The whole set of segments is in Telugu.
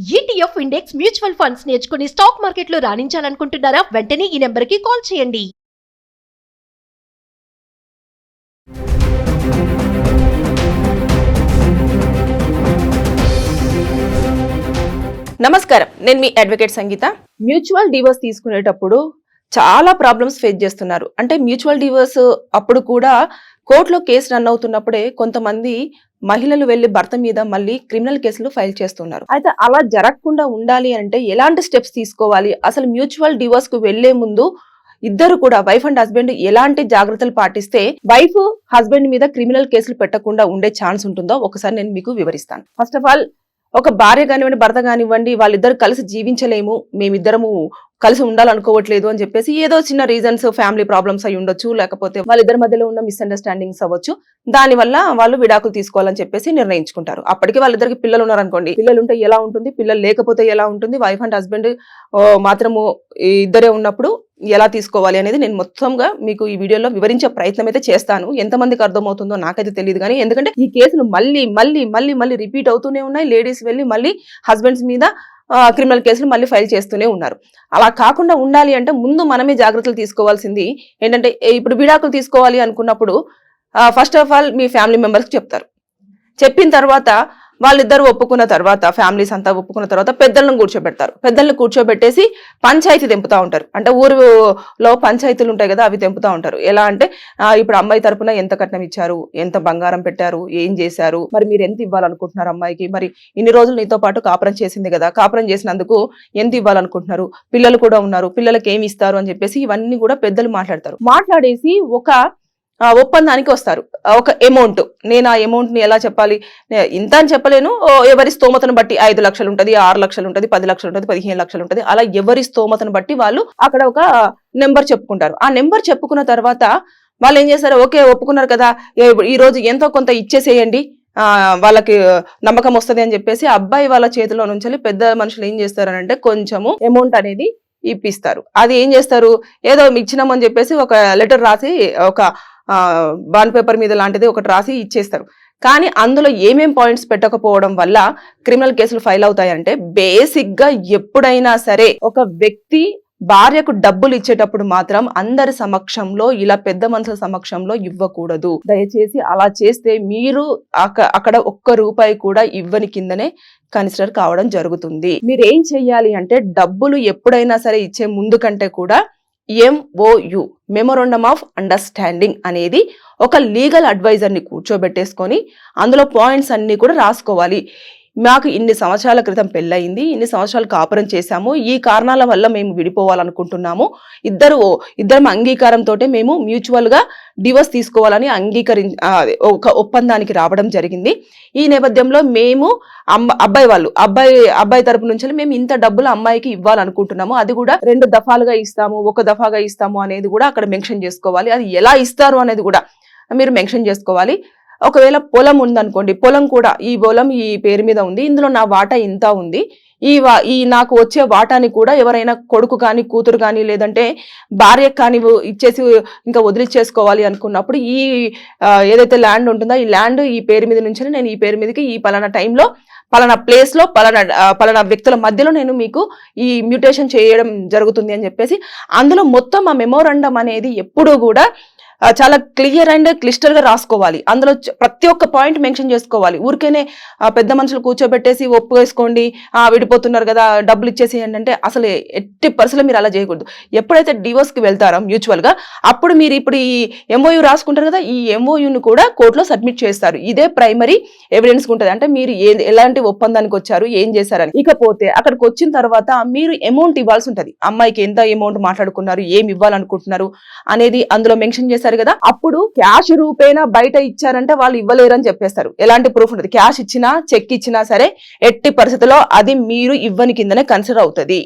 ETF ఇండెక్స్ మ్యూచువల్ ఫండ్స్ నేర్చుకుని స్టాక్ మార్కెట్లో రాణించాలనుకుంటున్నారా? వెంటనే ఈ నెంబర్కి కాల్ చేయండి. నమస్కారం, నేను మీ అడ్వకేట్ సంగీత. మ్యూచువల్ డివోర్స్ తీసుకునేటప్పుడు చాలా ప్రాబ్లమ్స్ ఫేస్ చేస్తున్నారు. అంటే మ్యూచువల్ డివోర్స్ అప్పుడు కూడా కోర్టులో కేసు రన్ అవుతున్నప్పుడే కొంతమంది మహిళలు వెళ్లి భర్త మీద మళ్ళీ క్రిమినల్ కేసులు ఫైల్ చేస్తున్నారు. అయితే అలా జరగకుండా ఉండాలి అంటే ఎలాంటి స్టెప్స్ తీసుకోవాలి, అసలు మ్యూచువల్ డివోర్స్ కు వెళ్లే ముందు ఇద్దరు కూడా వైఫ్ అండ్ హస్బెండ్ ఎలాంటి జాగ్రత్తలు పాటిస్తే వైఫ్ హస్బెండ్ మీద క్రిమినల్ కేసులు పెట్టకుండా ఉండే ఛాన్స్ ఉంటుందో ఒకసారి నేను మీకు వివరిస్తాను. ఫస్ట్ ఆఫ్ ఆల్, ఒక భార్య కానివ్వండి, భర్త కానివ్వండి, వాళ్ళిద్దరు కలిసి జీవించలేము, మేమిద్దరము కలిసి ఉండాలనుకోవట్లేదు అని చెప్పేసి ఏదో చిన్న రీజన్స్, ఫ్యామిలీ ప్రాబ్లమ్స్ అయి ఉండొచ్చు, లేకపోతే వాళ్ళిద్దరి మధ్యలో ఉన్న మిస్అండర్స్టాండింగ్స్ అవ్వచ్చు. దానివల్ల వాళ్ళు విడాకులు తీసుకోవాలని చెప్పేసి నిర్ణయించుకుంటారు. అప్పటికి వాళ్ళిద్దరికి పిల్లలు ఉన్నారనుకోండి, పిల్లలు ఉంటే ఎలా ఉంటుంది, పిల్లలు లేకపోతే ఎలా ఉంటుంది, వైఫ్ అండ్ హస్బెండ్ మాత్రము ఇద్దరే ఉన్నప్పుడు ఎలా తీసుకోవాలి అనేది నేను మొత్తంగా మీకు ఈ వీడియోలో వివరించే ప్రయత్నం అయితే చేస్తాను. ఎంతమందికి అర్థమవుతుందో నాకైతే తెలియదు, కానీ ఎందుకంటే ఈ కేసులు మళ్ళీ మళ్ళీ మళ్ళీ మళ్ళీ రిపీట్ అవుతూనే ఉన్నాయి. లేడీస్ వెళ్ళి మళ్ళీ హస్బెండ్స్ మీద క్రిమినల్ కేసులు మళ్ళీ ఫైల్ చేస్తూనే ఉన్నారు. అలా కాకుండా ఉండాలి అంటే ముందు మనమే జాగ్రత్తలు తీసుకోవాల్సింది ఏంటంటే, ఇప్పుడు విడాకులు తీసుకోవాలి అనుకున్నప్పుడు first of all me family మెంబర్స్కి చెప్తారు. చెప్పిన తర్వాత వాళ్ళిద్దరు ఒప్పుకున్న తర్వాత, ఫ్యామిలీస్ అంతా ఒప్పుకున్న తర్వాత పెద్దలను కూర్చోబెడతారు. పెద్దలను కూర్చోబెట్టేసి పంచాయతీ తెంపుతా ఉంటారు. అంటే ఊరిలో పంచాయతీలు ఉంటాయి కదా, అవి తెంపుతా ఉంటారు. ఎలా అంటే, ఇప్పుడు అమ్మాయి తరపున ఎంత కట్నం ఇచ్చారు, ఎంత బంగారం పెట్టారు, ఏం చేశారు, మరి మీరు ఎంత ఇవ్వాలనుకుంటున్నారు అమ్మాయికి, మరి ఇన్ని రోజులు నీతో పాటు కాపురం చేసింది కదా, కాపురం చేసినందుకు ఎంత ఇవ్వాలనుకుంటున్నారు, పిల్లలు కూడా ఉన్నారు, పిల్లలకి ఏమి ఇస్తారు అని చెప్పేసి ఇవన్నీ కూడా పెద్దలు మాట్లాడతారు. మాట్లాడేసి ఒక ఒప్పందానికి వస్తారు. ఒక అమౌంట్, నేను ఆ అమౌంట్ ని ఎలా చెప్పాలి, ఇంత అని చెప్పలేను, ఎవరి స్తోమతను బట్టి 5 లక్షలు ఉంటుంది, 6 లక్షలు ఉంటుంది, 10 లక్షలు ఉంటుంది, 15 లక్షలు ఉంటుంది. అలా ఎవరి స్తోమతను బట్టి వాళ్ళు అక్కడ ఒక నెంబర్ చెప్పుకుంటారు. ఆ నెంబర్ చెప్పుకున్న తర్వాత వాళ్ళు ఏం చేస్తారు, ఓకే ఒప్పుకున్నారు కదా, ఈ రోజు ఎంతో కొంత ఇచ్చేసేయండి, వాళ్ళకి నమ్మకం వస్తుంది అని చెప్పేసి అబ్బాయి వాళ్ళ చేతిలో నుంచి పెద్ద మనుషులు ఏం చేస్తారనంటే కొంచెము అమౌంట్ అనేది ఇప్పిస్తారు. అది ఏం చేస్తారు, ఏదో ఇచ్చినామని చెప్పేసి ఒక లెటర్ రాసి, ఒక బాండ్ పేపర్ మీద లాంటిది ఒకటి రాసి ఇచ్చేస్తారు. కానీ అందులో ఏమేం పాయింట్స్ పెట్టకపోవడం వల్ల క్రిమినల్ కేసులు ఫైల్ అవుతాయంటే, బేసిక్ గా ఎప్పుడైనా సరే ఒక వ్యక్తి భార్యకు డబ్బులు ఇచ్చేటప్పుడు మాత్రం అందరి సమక్షంలో, ఇలా పెద్ద మనుషుల సమక్షంలో ఇవ్వకూడదు. దయచేసి అలా చేస్తే మీరు అక్కడ ఒక్క రూపాయి కూడా ఇవ్వని కిందనే కన్సిడర్ కావడం జరుగుతుంది. మీరు ఏం చెయ్యాలి అంటే, డబ్బులు ఎప్పుడైనా సరే ఇచ్చే ముందు కంటే కూడా MOU, మెమోరాండమ్ ఆఫ్ అండర్స్టాండింగ్ అనేది ఒక లీగల్ అడ్వైజర్ని కూర్చోబెట్టేసుకొని అందులో పాయింట్స్ అన్ని కూడా రాసుకోవాలి. మాకు ఇన్ని సంవత్సరాల క్రితం పెళ్ళయింది, ఇన్ని సంవత్సరాలు కాపురం చేశాము, ఈ కారణాల వల్ల మేము విడిపోవాలనుకుంటున్నాము, ఇద్దరం అంగీకారంతో మేము మ్యూచువల్ గా డివోర్స్ తీసుకోవాలని ఒక ఒప్పందానికి రావడం జరిగింది. ఈ నేపథ్యంలో మేము అబ్బాయి తరపు నుంచి మేము ఇంత డబ్బులు అమ్మాయికి ఇవ్వాలనుకుంటున్నాము, అది కూడా 2 దఫాలుగా ఇస్తాము, 1 దఫాగా ఇస్తాము అనేది కూడా అక్కడ మెన్షన్ చేసుకోవాలి. అది ఎలా ఇస్తారు అనేది కూడా మీరు మెన్షన్ చేసుకోవాలి. ఒకవేళ పొలం ఉందనుకోండి, పొలం కూడా ఈ పొలం ఈ పేరు మీద ఉంది, ఇందులో నా వాటా ఇంత ఉంది, ఈ నాకు వచ్చే వాటాని కూడా ఎవరైనా కొడుకు కానీ, కూతురు కానీ, లేదంటే భార్య కానీ ఇచ్చేసి ఇంకా వదిలిచ్చేసుకోవాలి అనుకున్నప్పుడు ఈ ఏదైతే ల్యాండ్ ఉంటుందో ఈ ల్యాండ్ ఈ పేరు మీద నుంచి నేను ఈ పేరు మీదకి ఈ పలానా టైంలో పలానా ప్లేస్ లో పలానా వ్యక్తుల మధ్యలో నేను మీకు ఈ మ్యూటేషన్ చేయడం జరుగుతుంది అని చెప్పేసి అందులో మొత్తం ఆ మెమోరాండం అనేది ఎప్పుడూ కూడా చాలా క్లియర్ అండ్ క్లిస్టర్ గా రాసుకోవాలి. అందులో ప్రతి ఒక్క పాయింట్ మెన్షన్ చేసుకోవాలి. ఊరికేనే పెద్ద మనుషులు కూర్చోబెట్టేసి ఒప్పుకోసుకోండి, విడిపోతున్నారు కదా డబ్బులు ఇచ్చేసేయండి అంటే అసలు ఎట్టి పరిస్థితుల్లో మీరు అలా చేయకూడదు. ఎప్పుడైతే డివోర్స్ కి వెళ్తారో మ్యూచువల్ గా, అప్పుడు మీరు ఇప్పుడు ఈ MOU రాసుకుంటారు కదా, ఈ MOUను కూడా కోర్టులో సబ్మిట్ చేస్తారు. ఇదే ప్రైమరీ ఎవిడెన్స్ ఉంటుంది, అంటే మీరు ఎలాంటి ఒప్పందానికి వచ్చారు, ఏం చేశారని. ఇకపోతే అక్కడికి వచ్చిన తర్వాత మీరు అమౌంట్ ఇవ్వాల్సి ఉంటుంది. అమ్మాయికి ఎంత అమౌంట్ మాట్లాడుకున్నారు, ఏమి ఇవ్వాలనుకుంటున్నారు అనేది అందులో మెన్షన్ చేస్తారు కదా. అప్పుడు క్యాష్ రూపేనా బయట ఇచ్చారంటే వాళ్ళు ఇవ్వలేరని చెప్పేస్తారు. ఎలాంటి ప్రూఫ్ ఉంటుంది, క్యాష్ ఇచ్చినా చెక్ ఇచ్చినా సరే ఎట్టి పరిస్థితుల్లో అది మీరు ఇవ్వని కిందనే కన్సిడర్ అవుతుంది.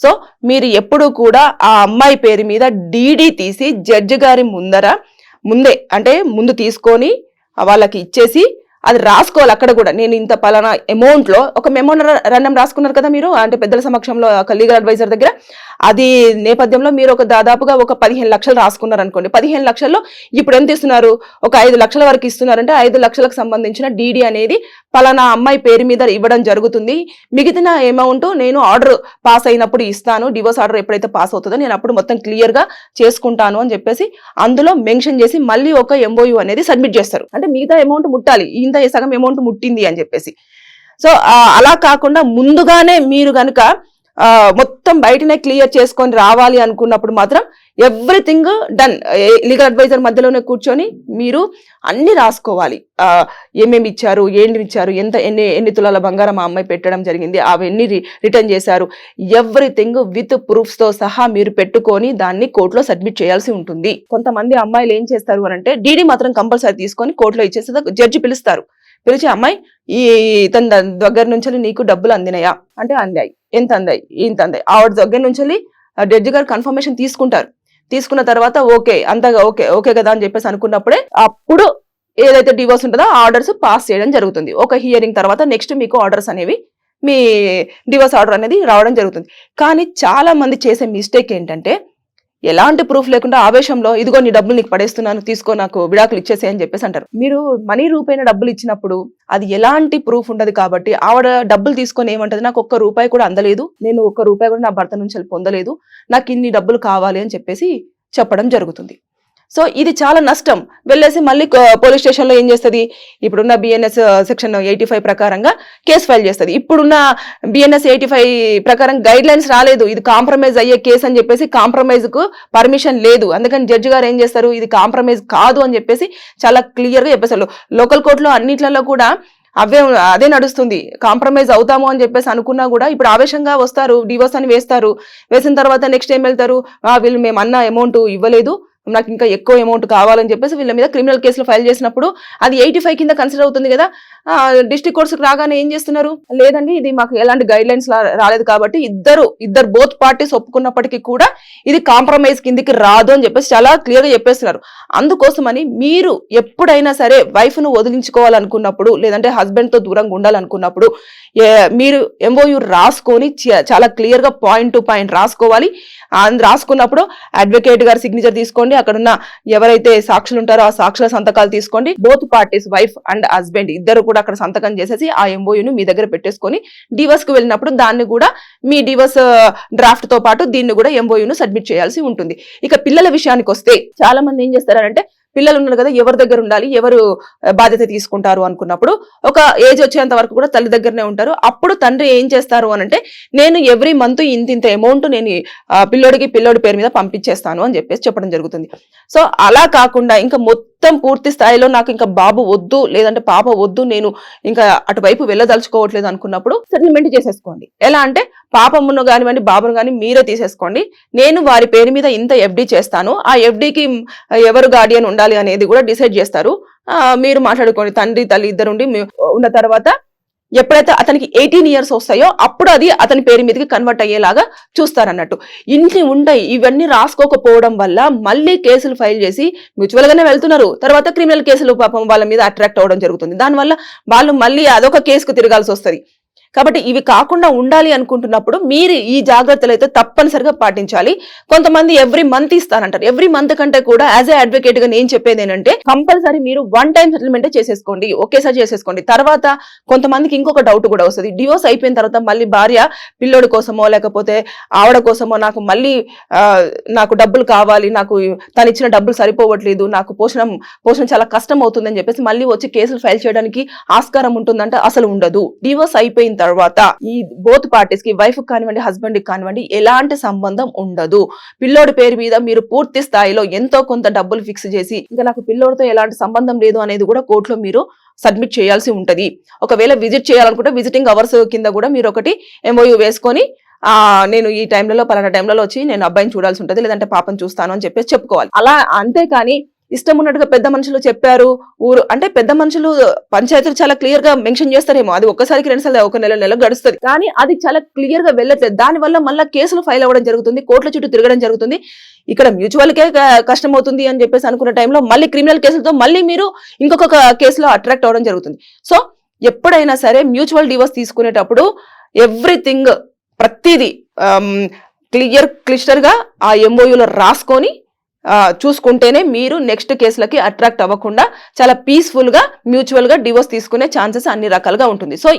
సో మీరు ఎప్పుడు కూడా ఆ అమ్మాయి పేరు మీద DD తీసి జడ్జి గారి ముందే అంటే ముందు తీసుకొని వాళ్ళకి ఇచ్చేసి అది రాసుకోవాలి. అక్కడ కూడా నేను ఇంత పలానా అమౌంట్ లో ఒక మెమోరాండం రాసుకున్నారు కదా మీరు, అంటే పెద్దల సమక్షంలో ఒక లీగల్ అడ్వైజర్ దగ్గర, అది నేపథ్యంలో మీరు ఒక దాదాపుగా ఒక 15 లక్షలు రాసుకున్నారు అనుకోండి. 15 లక్షల్లో ఇప్పుడు ఎంత ఇస్తున్నారు, ఒక 5 లక్షల వరకు ఇస్తున్నారంటే 5 లక్షలకు సంబంధించిన DD అనేది పలానా అమ్మాయి పేరు మీద ఇవ్వడం జరుగుతుంది, మిగిలిన అమౌంట్ నేను ఆర్డర్ పాస్ అయినప్పుడు ఇస్తాను, డివోర్స్ ఆర్డర్ ఎప్పుడైతే పాస్ అవుతుందో నేను అప్పుడు మొత్తం క్లియర్ గా చేసుకుంటాను అని చెప్పేసి అందులో మెన్షన్ చేసి మళ్ళీ ఒక MOU అనేది సబ్మిట్ చేస్తారు. అంటే మిగతా అమౌంట్ ముట్టాలి, ఇంత సగం అమౌంట్ ముట్టింది అని చెప్పేసి. సో అలా కాకుండా ముందుగానే మీరు గనుక మొత్తం బయటనే క్లియర్ చేసుకొని రావాలి అనుకున్నప్పుడు మాత్రం ఎవ్రీథింగ్ డన్, లీగల్ అడ్వైజర్ మధ్యలోనే కూర్చొని మీరు అన్ని రాసుకోవాలి. ఏమేమి ఇచ్చారు, ఏంటి ఇచ్చారు, ఎన్ని తులాల బంగారం ఆ అమ్మాయి పెట్టడం జరిగింది, అవన్నీ రిటర్న్ చేశారు, ఎవ్రీథింగ్ విత్ ప్రూఫ్స్ తో సహా మీరు పెట్టుకొని దాన్ని కోర్టులో సబ్మిట్ చేయాల్సి ఉంటుంది. కొంతమంది అమ్మాయిలు ఏం చేస్తారు అని అంటే డీడీ మాత్రం కంపల్సరీ తీసుకొని కోర్టులో ఇచ్చేస్తే జడ్జి పిలుస్తారు. పిలిచి అమ్మాయి తన దగ్గర నుంచి నీకు డబ్బులు అందినాయా అంటే అందాయి, ఎంత అందాయి, ఇంత అందాయి, ఆవిడ దగ్గర నుంచి జడ్జి గారు కన్ఫర్మేషన్ తీసుకుంటారు. తీసుకున్న తర్వాత ఓకే అంతగా ఓకే కదా అని చెప్పేసి అనుకున్నప్పుడే అప్పుడు ఏదైతే డివోర్స్ ఉంటుందో ఆర్డర్స్ పాస్ చేయడం జరుగుతుంది. ఒక హియరింగ్ తర్వాత నెక్స్ట్ మీకు ఆర్డర్స్ అనేవి మీ డివోర్స్ ఆర్డర్ అనేది రావడం జరుగుతుంది. కానీ చాలా మంది చేసే మిస్టేక్ ఏంటంటే ఎలాంటి ప్రూఫ్ లేకుండా ఆవేశంలో ఇదిగో నీ డబ్బులు నీకు పడేస్తున్నాను, తీసుకో, నాకు విడాకులు ఇచ్చేసే అని చెప్పేసి అంటారు. మీరు మనీ రూపైన డబ్బులు ఇచ్చినప్పుడు అది ఎలాంటి ప్రూఫ్ ఉండదు కాబట్టి ఆవిడ డబ్బులు తీసుకొని ఏమంటది, నాకు ఒక్క రూపాయి కూడా అందలేదు, నేను ఒక్క రూపాయి కూడా నా భర్త నుంచి పొందలేదు, నాకు ఇన్ని డబ్బులు కావాలి అని చెప్పేసి చెప్పడం జరుగుతుంది. సో ఇది చాలా నష్టం. వెళ్ళేసి మళ్ళీ పోలీస్ స్టేషన్ లో ఏం చేస్తుంది, ఇప్పుడున్న BNS సెక్షన్ 85 ప్రకారంగా కేసు ఫైల్ చేస్తుంది. ఇప్పుడున్న BNS 85 ప్రకారం గైడ్ లైన్స్ రాలేదు, ఇది కాంప్రమైజ్ అయ్యే కేసు అని చెప్పేసి కాంప్రమైజ్ కు పర్మిషన్ లేదు. అందుకని జడ్జి గారు ఏం చేస్తారు, ఇది కాంప్రమైజ్ కాదు అని చెప్పేసి చాలా క్లియర్ గా చెప్పేస్తారు. లోకల్ కోర్టులో అన్నిట్లలో కూడా అదే నడుస్తుంది. కాంప్రమైజ్ అవుతాము అని చెప్పేసి అనుకున్నా కూడా ఇప్పుడు ఆవేశంగా వస్తారు, డివోర్స్ అని వేస్తారు. వేసిన తర్వాత నెక్స్ట్ ఏం వెళ్తారు, వీళ్ళు మేము అన్న అమౌంట్ ఇవ్వలేదు, నాకు ఇంకా ఎక్కువ అమౌంట్ కావాలని చెప్పేసి వీళ్ళ మీద క్రిమినల్ కేసులు ఫైల్ చేసినప్పుడు అది 85 కింద కన్సిడర్ అవుతుంది కదా. డిస్ట్రిక్ట్ కోర్ట్స్ రాగానే ఏం చేస్తున్నారు, లేదండి ఇది మాకు ఎలాంటి గైడ్ లైన్స్ రాలేదు కాబట్టి ఇద్దరు బోత్ పార్టీస్ ఒప్పుకున్నప్పటికీ కూడా ఇది కాంప్రమైజ్ కిందికి రాదు అని చెప్పేసి చాలా క్లియర్ గా చెప్పేస్తున్నారు. అందుకోసమని మీరు ఎప్పుడైనా సరే వైఫ్ ను వదిలించుకోవాలనుకున్నప్పుడు లేదంటే హస్బెండ్ తో దూరంగా ఉండాలనుకున్నప్పుడు మీరు MOU రాసుకొని చాలా క్లియర్ గా పాయింట్ టు పాయింట్ రాసుకోవాలి. రాసుకున్నప్పుడు అడ్వకేట్ గారి సిగ్నేచర్ తీసుకోండి, అక్కడున్న ఎవరైతే సాక్షులు ఉంటారో ఆ సాక్షుల సంతకాలు తీసుకోండి. Both parties wife and husband ఇద్దరు కూడా అక్కడ సంతకం చేసేసి ఆ MOUను మీ దగ్గర పెట్టేసుకొని డివోర్స్ కు వెళ్ళినప్పుడు దాన్ని కూడా మీ డివోర్స్ డ్రాఫ్ట్ తో పాటు దీన్ని కూడా MOUను సబ్మిట్ చేయాల్సి ఉంటుంది. ఇక పిల్లల విషయానికి వస్తే చాలా మంది ఏం చేస్తారంటే పిల్లలు ఉన్నారు కదా, ఎవరి దగ్గర ఉండాలి, ఎవరు బాధ్యత తీసుకుంటారు అనుకున్నప్పుడు ఒక ఏజ్ వచ్చేంత వరకు కూడా తల్లి దగ్గరనే ఉంటారు. అప్పుడు తండ్రి ఏం చేస్తారు అని అంటే నేను ఎవ్రీ మంత్ ఇంత అమౌంట్ నేను పిల్లోడి పేరు మీద పంపించేస్తాను అని చెప్పేసి చెప్పడం జరుగుతుంది. సో అలా కాకుండా ఇంకా మొత్తం పూర్తి స్థాయిలో నాకు ఇంకా బాబు వద్దు లేదంటే పాప వద్దు, నేను ఇంకా అటువైపు వెళ్ళదలుచుకోవట్లేదు అనుకున్నప్పుడు సెటిల్మెంట్ చేసేసుకోండి. ఎలా అంటే పాపమును కానివ్వండి బాబును కానీ మీరే తీసేసుకోండి, నేను వారి పేరు మీద ఇంత FD చేస్తాను, ఆ FDకి ఎవరు గార్డియన్ ఉండాలి అనేది కూడా డిసైడ్ చేస్తారు. మీరు మాట్లాడుకోండి, తండ్రి తల్లి ఇద్దరుండి ఉన్న తర్వాత ఎప్పుడైతే అతనికి 18 years వస్తాయో అప్పుడు అది అతని పేరు మీదకి కన్వర్ట్ అయ్యేలాగా చూస్తారన్నట్టు. ఇన్ని ఉంటాయి. ఇవన్నీ రాసుకోకపోవడం వల్ల మళ్ళీ కేసులు ఫైల్ చేసి మ్యూచువల్ గానే వెళ్తున్నారు, తర్వాత క్రిమినల్ కేసులు పాపం వాళ్ళ మీద అట్రాక్ట్ అవ్వడం జరుగుతుంది. దానివల్ల వాళ్ళు మళ్ళీ అదొక కేసుకు తిరగాల్సి వస్తుంది. కాబట్టి ఇవి కాకుండా ఉండాలి అనుకుంటున్నప్పుడు మీరు ఈ జాగ్రత్తలు అయితే తప్పనిసరిగా పాటించాలి. కొంతమంది ఎవ్రీ మంత్ ఇస్తానంటారు. ఎవ్రీ మంత్ కంటే కూడా యాజ్ ఏ అడ్వకేట్ గా నేను చెప్పేది ఏంటంటే కంపల్సరీ మీరు 1 time సెటిల్మెంట్ చేసేసుకోండి, ఒకేసారి చేసేసుకోండి. తర్వాత కొంతమందికి ఇంకొక డౌట్ కూడా వస్తుంది, డివోర్స్ అయిపోయిన తర్వాత మళ్ళీ భార్య పిల్లోడి కోసమో లేకపోతే ఆవిడ కోసమో నాకు డబ్బులు కావాలి, నాకు తను ఇచ్చిన డబ్బులు సరిపోవట్లేదు, నాకు పోషణ చాలా కష్టం అవుతుందని చెప్పేసి మళ్ళీ వచ్చి కేసులు ఫైల్ చేయడానికి ఆస్కారం ఉంటుందంటే అసలు ఉండదు. డివోర్స్ అయిపోయిన తర్వాత ఈ బోత్ పార్టీస్ కి వైఫ్ కానివ్వండి హస్బెండ్ కి కానివ్వండి ఎలాంటి సంబంధం ఉండదు. పిల్లోడి పేరు మీద మీరు పూర్తి స్థాయిలో ఎంతో కొంత డబ్బులు ఫిక్స్ చేసి ఇంకా నాకు పిల్లోడితో ఎలాంటి సంబంధం లేదు అనేది కూడా కోర్టులో మీరు సబ్మిట్ చేయాల్సి ఉంటది. ఒకవేళ విజిట్ చేయాలనుకుంటే విజిటింగ్ అవర్స్ కింద కూడా మీరు ఒకటి MOU వేసుకొని నేను ఈ టైంలలో పలానా టైంలలో వచ్చి నేను అబ్బాయిని చూడాల్సి ఉంటుంది లేదంటే పాపను చూస్తాను అని చెప్పేసి చెప్పుకోవాలి. అలా అంతేకాని ఇష్టం ఉన్నట్టుగా పెద్ద మనుషులు చెప్పారు అంటే పెద్ద మనుషులు పంచాయతీలు చాలా క్లియర్ గా మెన్షన్ చేస్తారేమో, అది ఒక్కసారికి 2 సార్లు ఒక నెల గడుస్తుంది, కానీ అది చాలా క్లియర్ గా వెళ్ళట్లేదు. దానివల్ల మళ్ళీ కేసులు ఫైల్ అవ్వడం జరుగుతుంది, కోర్టుల చుట్టూ తిరగడం జరుగుతుంది. ఇక్కడ మ్యూచువల్ కే కష్టం అవుతుంది అని చెప్పేసి అనుకున్న టైంలో మళ్ళీ క్రిమినల్ కేసులతో మళ్ళీ మీరు ఇంకొక కేసులో అట్రాక్ట్ అవ్వడం జరుగుతుంది. సో ఎప్పుడైనా సరే మ్యూచువల్ డివోర్స్ తీసుకునేటప్పుడు ఎవ్రీథింగ్ ప్రతిదీ క్లియర్ గా ఆ MOUలో రాసుకొని చూసుకుంటేనే మీరు నెక్స్ట్ కేసులకి అట్రాక్ట్ అవ్వకుండా చాలా పీస్ఫుల్ గా మ్యూచువల్ గా డివోర్స్ తీసుకునే ఛాన్సెస్ అన్ని రకాలుగా ఉంటుంది. సో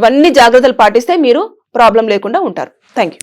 ఇవన్నీ జాగ్రత్తలు పాటిస్తే మీరు ప్రాబ్లం లేకుండా ఉంటారు. Thank you.